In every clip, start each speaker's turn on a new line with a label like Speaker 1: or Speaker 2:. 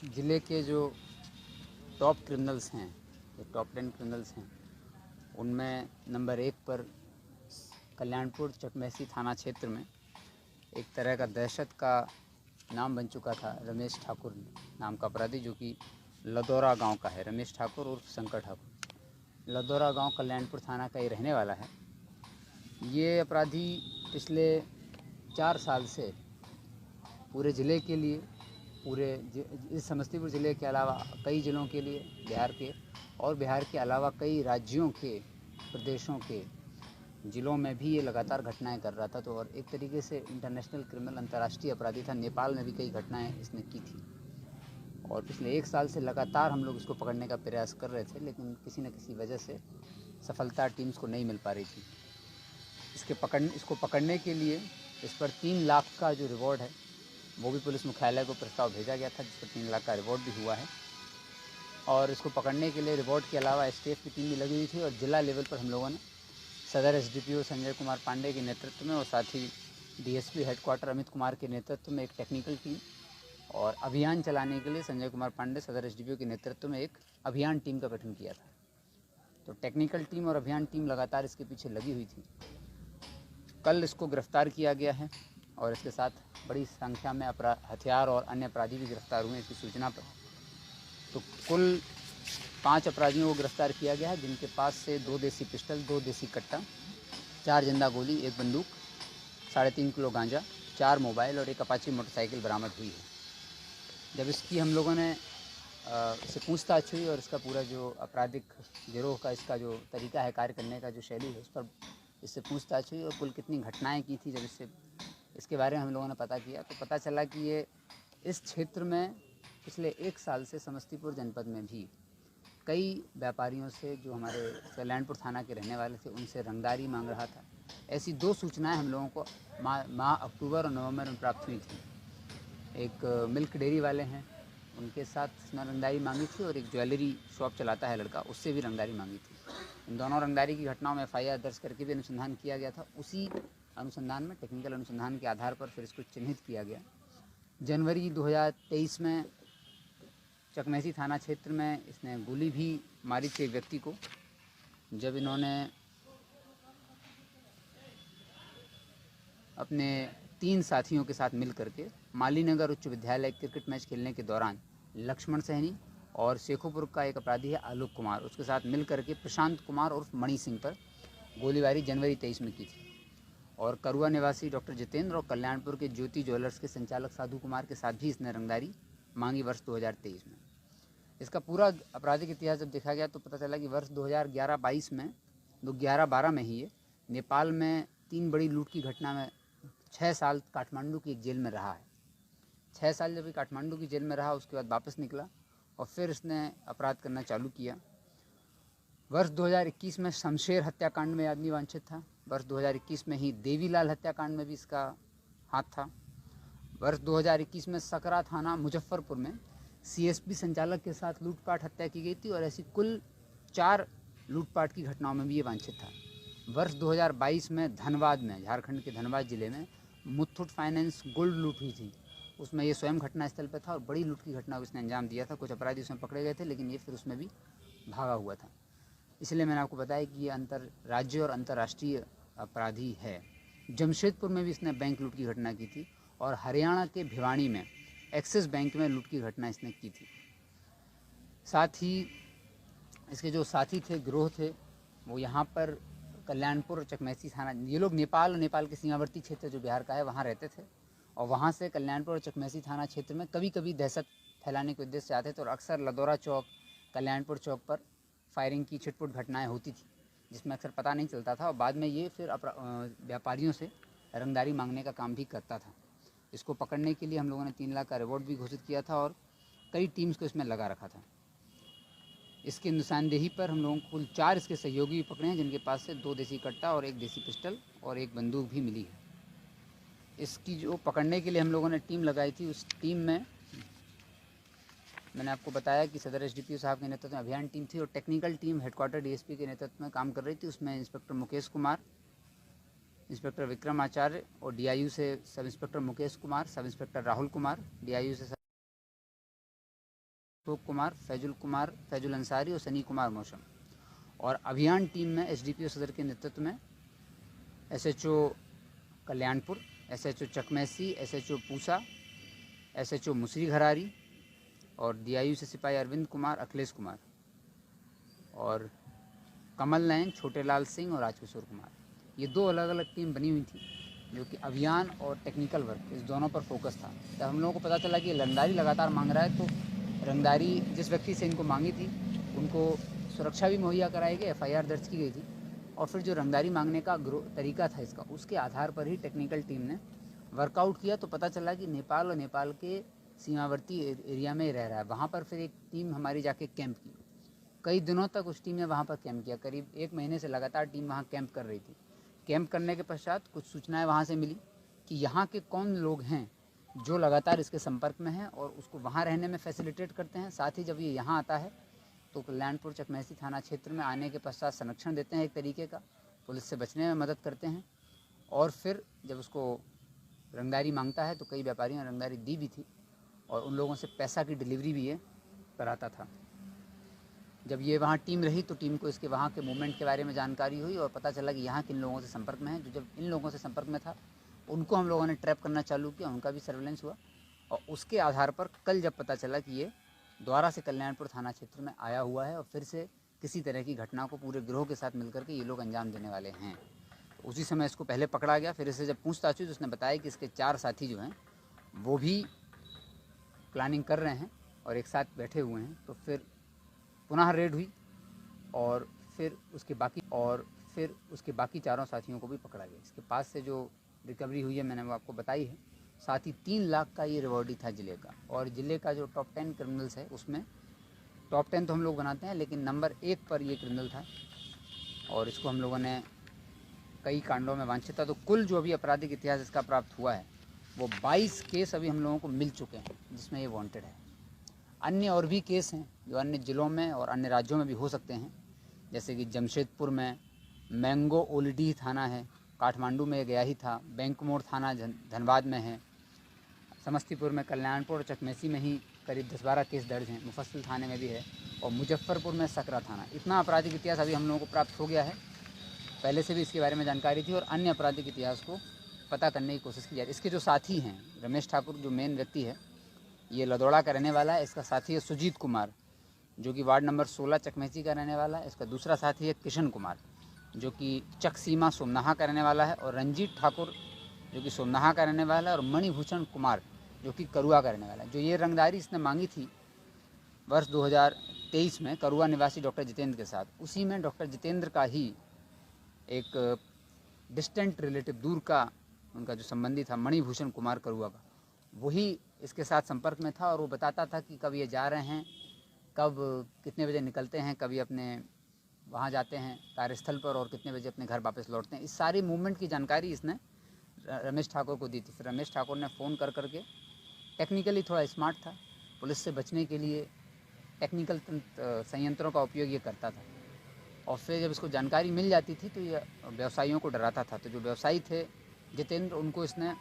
Speaker 1: ज़िले के जो टॉप क्रिमिनल्स हैं, जो टॉप 10 क्रिमिनल्स हैं, उनमें नंबर 1 पर कल्याणपुर चकमेसी थाना क्षेत्र में एक तरह का दहशत का नाम बन चुका था रमेश ठाकुर नाम का अपराधी, जो कि लदौरा गांव का है। रमेश ठाकुर उर्फ शंकर ठाकुर लदौरा गांव कल्याणपुर थाना का ये रहने वाला है। ये अपराधी पिछले 4 साल से पूरे ज़िले के लिए, पूरे इस समस्तीपुर ज़िले के अलावा कई ज़िलों के लिए, बिहार के और बिहार के अलावा कई राज्यों के, प्रदेशों के ज़िलों में भी ये लगातार घटनाएं कर रहा था। तो और एक तरीके से इंटरनेशनल क्रिमिनल, अंतर्राष्ट्रीय अपराधी था। नेपाल में भी कई घटनाएं इसने की थी और पिछले 1 साल से लगातार हम लोग इसको पकड़ने का प्रयास कर रहे थे, लेकिन किसी न किसी वजह से सफलता टीम्स को नहीं मिल पा रही थी। इसको पकड़ने के लिए इस पर 3 लाख का जो रिवॉर्ड है वो भी पुलिस मुख्यालय को प्रस्ताव भेजा गया था, जिस पर 3 लाख का रिवॉर्ड भी हुआ है। और इसको पकड़ने के लिए रिवॉर्ड के अलावा एसटीएफ की टीम भी लगी हुई थी और जिला लेवल पर हम लोगों ने सदर एसडीपीओ संजय कुमार पांडे के नेतृत्व में और साथ ही डीएसपी हेडक्वार्टर अमित कुमार के नेतृत्व में एक टेक्निकल टीम, और अभियान चलाने के लिए संजय कुमार पांडे सदर एसडीपीओ के नेतृत्व में एक अभियान टीम का गठन किया था। तो टेक्निकल टीम और अभियान टीम लगातार इसके पीछे लगी हुई थी। कल इसको गिरफ्तार किया गया है और इसके साथ बड़ी संख्या में हथियार और अन्य अपराधी भी गिरफ्तार हुए इसकी सूचना पर। तो कुल 5 अपराधियों को गिरफ्तार किया गया है, जिनके पास से 2 देसी पिस्टल, 2 देसी कट्टा, 4 जिंदा गोली, 1 बंदूक, 3.5 किलो गांजा, 4 मोबाइल और एक अपाची मोटरसाइकिल बरामद हुई है। जब इसकी हम लोगों ने इससे पूछताछ हुई और इसका पूरा जो आपराधिक गिरोह का इसका जो तरीका है कार्य करने का, जो शैली है, उस पर इससे पूछताछ हुई और कुल कितनी घटनाएं की थी, जब इसके बारे में हम लोगों ने पता किया तो पता चला कि ये इस क्षेत्र में पिछले 1 साल से समस्तीपुर जनपद में भी कई व्यापारियों से, जो हमारे कल्याणपुर थाना के रहने वाले थे, उनसे रंगदारी मांग रहा था। ऐसी 2 सूचनाएं हम लोगों को माह अक्टूबर और नवंबर में प्राप्त हुई थी। एक मिल्क डेयरी वाले हैं, उनके साथ उसने रंगदारी मांगी थी, और एक ज्वेलरी शॉप चलाता है लड़का, उससे भी रंगदारी मांगी थी। इन दोनों रंगदारी की घटनाओं में एफआईआर दर्ज करके भी अनुसंधान किया गया था। उसी अनुसंधान में, टेक्निकल अनुसंधान के आधार पर फिर इसको चिन्हित किया गया। जनवरी 2023 में चकमेसी थाना क्षेत्र में इसने गोली भी मारी थी एक व्यक्ति को, जब इन्होंने अपने 3 साथियों के साथ मिल करके मालीनगर उच्च विद्यालय क्रिकेट मैच खेलने के दौरान लक्ष्मण सहनी और शेखोपुर का एक अपराधी है आलोक कुमार, उसके साथ मिल करके प्रशांत कुमार और मणि सिंह पर गोलीबारी जनवरी 23 में की थी। और करुआ निवासी डॉक्टर जितेंद्र और कल्याणपुर के ज्योति ज्वेलर्स के संचालक साधु कुमार के साथ भी इसने रंगदारी मांगी वर्ष 2023 में। इसका पूरा आपराधिक इतिहास जब देखा गया तो पता चला कि वर्ष 2011-22 में, 2011-12 में ही ये नेपाल में 3 बड़ी लूट की घटना में 6 साल काठमांडू की एक जेल में रहा है। 6 साल जब ये काठमांडू की जेल में रहा, उसके बाद वापस निकला और फिर इसने अपराध करना चालू किया। वर्ष 2021 में शमशेर हत्याकांड में आदमी वांछित था। वर्ष 2021 में ही देवीलाल हत्याकांड में भी इसका हाथ था। वर्ष 2021 में सकरा थाना मुजफ्फरपुर में सीएसपी संचालक के साथ लूटपाट हत्या की गई थी, और ऐसी कुल 4 लूटपाट की घटनाओं में भी ये वांछित था। वर्ष 2022 में धनबाद में, झारखंड के धनबाद जिले में मुथूट फाइनेंस गोल्ड लूट हुई थी, उसमें ये स्वयं घटनास्थल पर था और बड़ी लूट की घटना को इसने अंजाम दिया था। कुछ अपराधी उसमें पकड़े गए थे, लेकिन ये फिर उसमें भी भागा हुआ था। इसलिए मैंने आपको बताया कि ये अंतर राज्य और अंतर्राष्ट्रीय अपराधी है। जमशेदपुर में भी इसने बैंक लूट की घटना की थी, और हरियाणा के भिवानी में एक्सिस बैंक में लूट की घटना इसने की थी। साथ ही इसके जो साथी थे, गिरोह थे, वो यहाँ पर कल्याणपुर और चकमेसी थाना, ये लोग नेपाल के सीमावर्ती क्षेत्र जो बिहार का है वहाँ रहते थे, और वहाँ से कल्याणपुर और चकमेसी थाना क्षेत्र में कभी कभी दहशत फैलाने के उद्देश्य से आते थे, और अक्सर लदौरा चौक, कल्याणपुर चौक पर फायरिंग की छिटपुट घटनाएं होती थी, जिसमें अक्सर पता नहीं चलता था, और बाद में ये फिर व्यापारियों से रंगदारी मांगने का काम भी करता था। इसको पकड़ने के लिए हम लोगों ने 3 लाख का रिवॉर्ड भी घोषित किया था और कई टीम्स को इसमें लगा रखा था। इसके निशानदेही पर हम लोगों को कुल 4 इसके सहयोगी भी पकड़े हैं, जिनके पास से 2 देसी कट्टा और 1 देसी पिस्टल और 1 बंदूक भी मिली है। इसकी जो पकड़ने के लिए हम लोगों ने टीम लगाई थी, उस टीम में मैंने आपको बताया कि सदर एसडीपीओ साहब के नेतृत्व में अभियान टीम थी, और टेक्निकल टीम हेडक्वार्टर डीएसपी के नेतृत्व में काम कर रही थी। उसमें इंस्पेक्टर मुकेश कुमार, इंस्पेक्टर विक्रम आचार्य, और डीआईयू से sub inspector Mukesh Kumar, sub inspector Rahul Kumar, DIU से अशोक कुमार, फैजुल अंसारी और सनी कुमार मौसम। और अभियान टीम में एसडीपीओ सदर के नेतृत्व में SHO Kalyanpur, SHO Chakmaisi, SHO Pusa, SHO मुसरी घरारी और डीआईयू से सिपाही अरविंद कुमार, अखिलेश कुमार और कमल नयन, छोटे लाल सिंह और राजकिशोर कुमार। ये 2 अलग अलग टीम बनी हुई थी जो कि अभियान और टेक्निकल वर्क इस दोनों पर फोकस था। जब हम लोगों को पता चला कि रंगदारी लगातार मांग रहा है तो रंगदारी जिस व्यक्ति से इनको मांगी थी उनको सुरक्षा भी मुहैया कराई गई, एफआईआर दर्ज की गई थी और फिर जो रंगदारी मांगने का तरीका था इसका, उसके आधार पर ही टेक्निकल टीम ने वर्कआउट किया। तो पता चला कि नेपाल और नेपाल के सीमावर्ती एरिया में रह रहा है। वहाँ पर फिर एक टीम हमारी जाके कैंप की। कई दिनों तक उस टीम ने वहाँ पर कैंप किया, करीब 1 महीने से लगातार टीम वहाँ कैंप कर रही थी। कैंप करने के पश्चात कुछ सूचनाएं वहाँ से मिली कि यहाँ के कौन लोग हैं जो लगातार इसके संपर्क में हैं और उसको वहाँ रहने में फैसिलिटेट करते हैं। साथ ही जब ये यहाँ आता है तो कल्याणपुर चकमैसी थाना क्षेत्र में आने के पश्चात संरक्षण देते हैं, एक तरीके का पुलिस से बचने में मदद करते हैं। और फिर जब उसको रंगदारी मांगता है तो कई व्यापारियों ने रंगदारी दी भी थी और उन लोगों से पैसा की डिलीवरी भी ये कराता था। जब ये वहाँ टीम रही तो टीम को इसके वहाँ के मूवमेंट के बारे में जानकारी हुई और पता चला कि यहाँ किन लोगों से संपर्क में है। जो जब इन लोगों से संपर्क में था उनको हम लोगों ने ट्रैप करना चालू किया, उनका भी सर्वेलेंस हुआ और उसके आधार पर कल जब पता चला कि ये दोबारा से कल्याणपुर थाना क्षेत्र में आया हुआ है और फिर से किसी तरह की घटना को पूरे गिरोह के साथ मिलकर के ये लोग अंजाम देने वाले हैं, तो उसी समय इसको पहले पकड़ा गया। फिर इससे जब पूछताछ हुई तो उसने बताया कि इसके 4 साथी जो हैं वो भी प्लानिंग कर रहे हैं और एक साथ बैठे हुए हैं। तो फिर पुनः रेड हुई और फिर उसके बाकी 4 साथियों को भी पकड़ा गया। इसके पास से जो रिकवरी हुई है मैंने वो आपको बताई है। साथ ही 3 लाख का ये रिवॉर्ड था जिले का। और जिले का जो टॉप 10 क्रिमिनल्स है उसमें टॉप 10 तो हम लोग बनाते हैं लेकिन नंबर 1 पर ये क्रिमिनल था और इसको हम लोगों ने कई कांडों में वांछित था। तो कुल जो अभी आपराधिक इतिहास इसका प्राप्त हुआ है वो 22 केस अभी हम लोगों को मिल चुके हैं जिसमें ये वांटेड है। अन्य और भी केस हैं जो अन्य ज़िलों में और अन्य राज्यों में भी हो सकते हैं, जैसे कि जमशेदपुर में मैंगो ओल्डी थाना है, काठमांडू में गया ही था, बैंक मोड़ थाना धनबाद में है, समस्तीपुर में कल्याणपुर और चकमेसी में ही करीब 10-12 केस दर्ज हैं, मुफस्सिल थाने में भी है और मुजफ्फरपुर में सकरा थाना। इतना आपराधिक इतिहास अभी हम लोगों को प्राप्त हो गया है। पहले से भी इसके बारे में जानकारी थी और अन्य आपराधिक इतिहास को पता करने की कोशिश की जा रही है। इसके जो साथी हैं, रमेश ठाकुर जो मेन व्यक्ति है ये लदौड़ा का रहने वाला है। इसका साथी है सुजीत कुमार जो कि वार्ड नंबर 16 चकमेसी का रहने वाला है। इसका दूसरा साथी है किशन कुमार जो कि चक सीमा सोमनाहा का रहने वाला है और रंजीत ठाकुर जो कि सोमनाहा का रहने वाला है और मणिभूषण कुमार जो कि करुआ का रहने वाला है। जो ये रंगदारी इसने मांगी थी वर्ष 2023 में करुआ निवासी डॉक्टर जितेंद्र के साथ, उसी में डॉक्टर जितेंद्र का ही एक डिस्टेंट रिलेटिव, दूर का उनका जो संबंधी था मणिभूषण कुमार करुआ का, वही इसके साथ संपर्क में था और वो बताता था कि कब ये जा रहे हैं, कब कितने बजे निकलते हैं, कभी अपने वहाँ जाते हैं कार्यस्थल पर और कितने बजे अपने घर वापस लौटते हैं। इस सारी मूवमेंट की जानकारी इसने रमेश ठाकुर को दी थी। फिर रमेश ठाकुर ने फ़ोन कर करके, टेक्निकली थोड़ा स्मार्ट था, पुलिस से बचने के लिए टेक्निकल संयंत्रों का उपयोग ये करता था और फिर जब इसको जानकारी मिल जाती थी तो ये व्यवसायियों को डराता था। तो जो व्यवसायी थे जितेंद्र, उनको इसने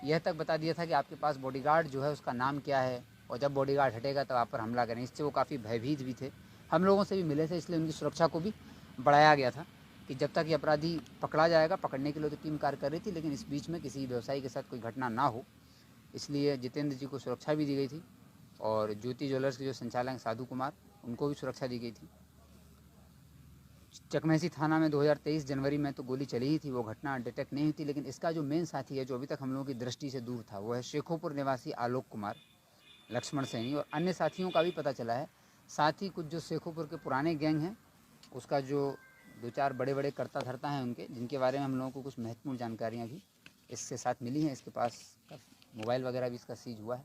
Speaker 1: यह तक बता दिया था कि आपके पास बॉडीगार्ड जो है उसका नाम क्या है और जब बॉडीगार्ड हटेगा तब आप पर हमला करें। इससे वो काफ़ी भयभीत भी थे, हम लोगों से भी मिले थे, इसलिए उनकी सुरक्षा को भी बढ़ाया गया था कि जब तक ये अपराधी पकड़ा जाएगा, पकड़ने के लिए तो टीम कार्य कर रही थी लेकिन इस बीच में किसी व्यवसायी के साथ कोई घटना ना हो, इसलिए जितेंद्र जी को सुरक्षा भी दी गई थी। और ज्योति ज्वेलर्स के जो संचालक साधु कुमार, उनको भी सुरक्षा दी गई थी। चकमेसी थाना में 2023 जनवरी में तो गोली चली ही थी, वो घटना डिटेक्ट नहीं हुई थी। लेकिन इसका जो मेन साथी है जो अभी तक हम लोगों की दृष्टि से दूर था वो है शेखोपुर निवासी आलोक कुमार, लक्ष्मण सैनी और अन्य साथियों का भी पता चला है। साथ ही कुछ जो शेखोपुर के पुराने गैंग हैं उसका जो 2-4 बड़े करता धरता हैं उनके, जिनके बारे में हम लोगों को कुछ महत्वपूर्ण जानकारियाँ भी इसके साथ मिली हैं। इसके पास मोबाइल वगैरह भी इसका सीज हुआ है,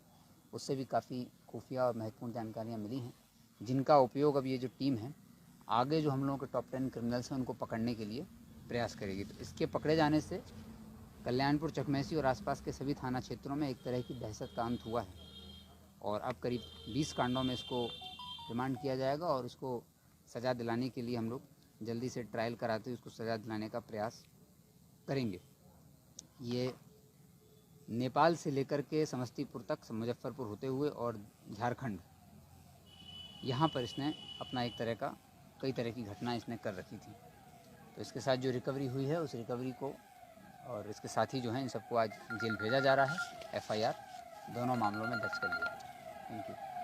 Speaker 1: उससे भी काफ़ी खुफिया और महत्वपूर्ण जानकारियाँ मिली हैं जिनका उपयोग अब ये जो टीम है आगे जो हम लोगों के टॉप 10 क्रिमिनल्स हैं उनको पकड़ने के लिए प्रयास करेगी। तो इसके पकड़े जाने से कल्याणपुर, चकमेसी और आसपास के सभी थाना क्षेत्रों में एक तरह की दहशत का अंत हुआ है और अब करीब 20 कांडों में इसको रिमांड किया जाएगा और इसको सज़ा दिलाने के लिए हम लोग जल्दी से ट्रायल कराते हुए उसको सज़ा दिलाने का प्रयास करेंगे। ये नेपाल से लेकर के समस्तीपुर तक, मुजफ्फरपुर होते हुए और झारखंड यहाँ पर इसने अपना एक तरह का कई तरह की घटनाएं इसने कर रखी थी। तो इसके साथ जो रिकवरी हुई है उस रिकवरी को और इसके साथी जो हैं इन सबको आज जेल भेजा जा रहा है। FIR दोनों मामलों में दर्ज कर लिया। Thank you.